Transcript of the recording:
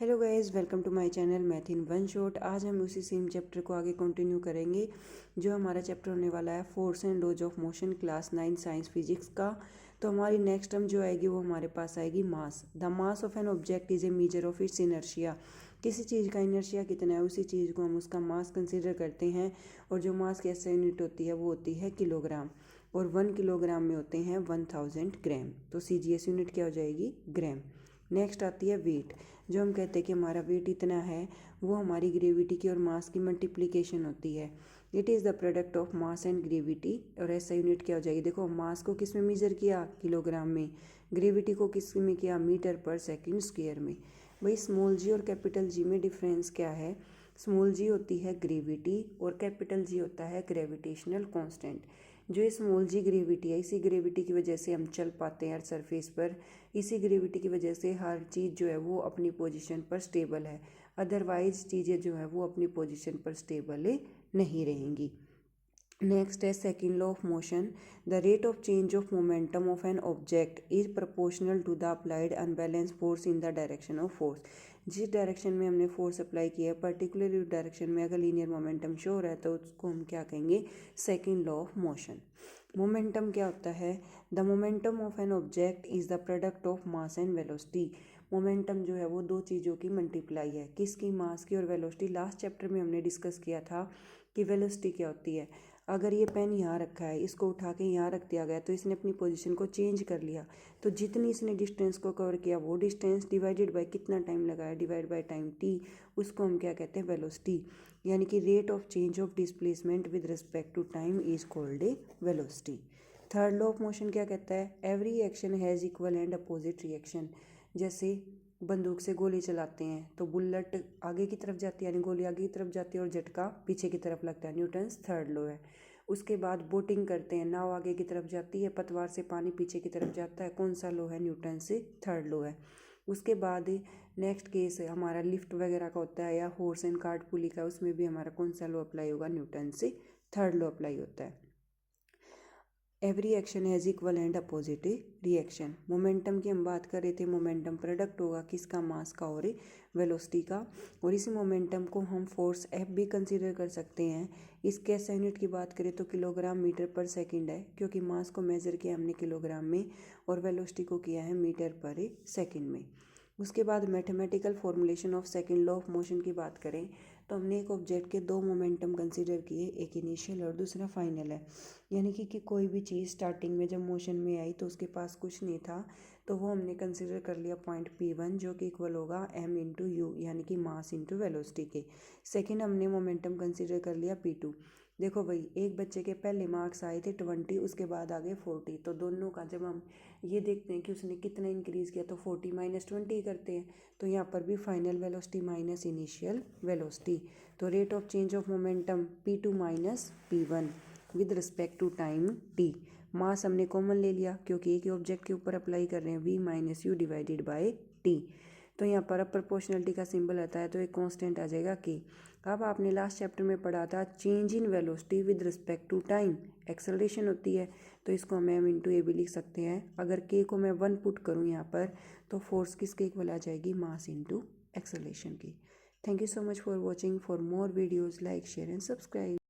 Hello guys, welcome to my channel math in one shot. आज हम उसी same chapter को आगे कंटिन्यू करेंगे जो हमारा चैप्टर होने वाला है force and laws of motion, class 9 science physics का। तो हमारी नेक्स्ट टर्म जो आएगी वो हमारे पास आएगी mass. The mass of an object is a measure of its inertia. किसी चीज़ का इनर्शिया कितना है उसी चीज़ को हम उसका मास कंसिडर करते हैं। और जो मास की ऐसे यूनिट होती है वो होती है किलोग्राम। और 1 किलोग्राम में होते हैं 1000 ग्राम। तो CGS यूनिट क्या हो जाएगी? ग्राम। नेक्स्ट आती है वेट। जो हम कहते हैं कि हमारा वेट इतना है, वो हमारी ग्रेविटी की और मास की मल्टीप्लिकेशन होती है। It is the product of mass and gravity. और ऐसा यूनिट क्या हो जाएगी? देखो, मास को किस में मेजर किया? किलोग्राम में। ग्रेविटी को किस में किया? मीटर पर सेकंड स्क्वायर में। भाई, स्मॉल जी और कैपिटल जी में डिफरेंस क्या है? स्मॉल जी होती है ग्रेविटी और कैपिटल जी होता है ग्रेविटेशनल कांस्टेंट। जो ये स्मॉल जी ग्रेविटी है, इसी ग्रेविटी की वजह से हम चल पाते हैं हर सरफेस पर। इसी ग्रेविटी की वजह से हर चीज़ जो है वो अपनी पोजीशन पर स्टेबल है। अदरवाइज चीज़ें जो है वो अपनी पोजीशन पर स्टेबल नहीं रहेंगी। नेक्स्ट है second law of motion. The rate of change of momentum of an object is proportional to the applied unbalance force in the direction of force. जिस डायरेक्शन में हमने फोर्स अप्लाई किया है, particularly उस direction में अगर linear momentum show हो रहा है तो उसको हम क्या कहेंगे? Second law of motion. Momentum क्या होता है? The momentum of an object is the product of mass and velocity. Momentum जो है वो दो चीज़ों की मल्टीप्लाई है। किसकी? मास की और वेलोसिटी। लास्ट चैप्टर में हमने डिस्कस किया था कि वेलोसिटी क्या होती है। अगर ये पेन यहाँ रखा है, इसको उठा के यहाँ रख दिया गया तो इसने अपनी पोजीशन को चेंज कर लिया। तो जितनी इसने डिस्टेंस को कवर किया वो डिस्टेंस डिवाइडेड बाय कितना टाइम लगाया, डिवाइड बाय टाइम t, उसको हम क्या कहते हैं? वेलोसिटी। यानी कि rate of change of displacement with respect to time is called a velocity. Third law of motion क्या कहता है? Every action has equal and opposite reaction. जैसे बंदूक से गोली चलाते हैं तो बुलेट आगे की तरफ जाती है, यानी गोली आगे की तरफ जाती है और झटका पीछे की तरफ लगता है। न्यूटन्स थर्ड लॉ है। उसके बाद बोटिंग करते हैं, नाव आगे की तरफ जाती है, पतवार से पानी पीछे की तरफ जाता है। कौन सा लॉ है? न्यूटन से थर्ड लॉ है। उसके बाद नेक्स्ट केस हमारा लिफ्ट वगैरह का होता है या हॉर्स एंड कार्ट पुली का, उसमें भी हमारा कौन सा लॉ अप्लाई होगा? न्यूटन से थर्ड लॉ अप्लाई होता है। Every action has equal and opposite reaction. Momentum की हम बात कर रहे थे। मोमेंटम प्रोडक्ट होगा किसका? मास का और वेलोसिटी का। और इसी मोमेंटम को हम फोर्स F भी कंसीडर कर सकते हैं। इसके SI यूनिट की बात करें तो किलोग्राम मीटर पर सेकंड है, क्योंकि मास को मेजर किया हमने किलोग्राम में और वेलोसिटी को किया है मीटर पर सेकंड में। उसके बाद mathematical formulation of second law of motion की बात करें तो हमने एक ऑब्जेक्ट के दो मोमेंटम कंसीडर किए, एक इनिशियल और दूसरा फाइनल है। यानी कि कोई भी चीज़ स्टार्टिंग में जब मोशन में आई तो उसके पास कुछ नहीं था, तो वो हमने कंसीडर कर लिया पॉइंट P1 जो कि इक्वल होगा m इंटू यू, यानी कि मास इंटू वेलोसिटी के। सेकेंड हमने मोमेंटम कंसीडर कर लिया P2। देखो भाई, एक बच्चे के पहले मार्क्स आए थे 20, उसके बाद आ गए 40। तो दोनों का जब हम ये देखते हैं कि उसने कितना इंक्रीज़ किया तो 40 माइनस 20 करते हैं। तो यहाँ पर भी final velocity minus initial velocity. तो rate of change of momentum P2 minus P1 with respect to time t। Mass हमने कॉमन ले लिया क्योंकि एक ही ऑब्जेक्ट के ऊपर अप्लाई कर रहे हैं, v minus you divided by t। तो यहाँ पर अब प्रोपोर्शनलिटी का सिंबल आता है तो एक कांस्टेंट आ जाएगा k। अब आपने लास्ट चैप्टर में पढ़ा था change in velocity with respect to time acceleration होती है, तो इसको हम m इंटू ए भी लिख सकते हैं। अगर k को मैं 1 पुट करूँ यहाँ पर तो फोर्स किसके इक्वल आ जाएगी? मास इंटू एक्सेलरेशन की। Thank you so much for watching. For more videos like share and subscribe.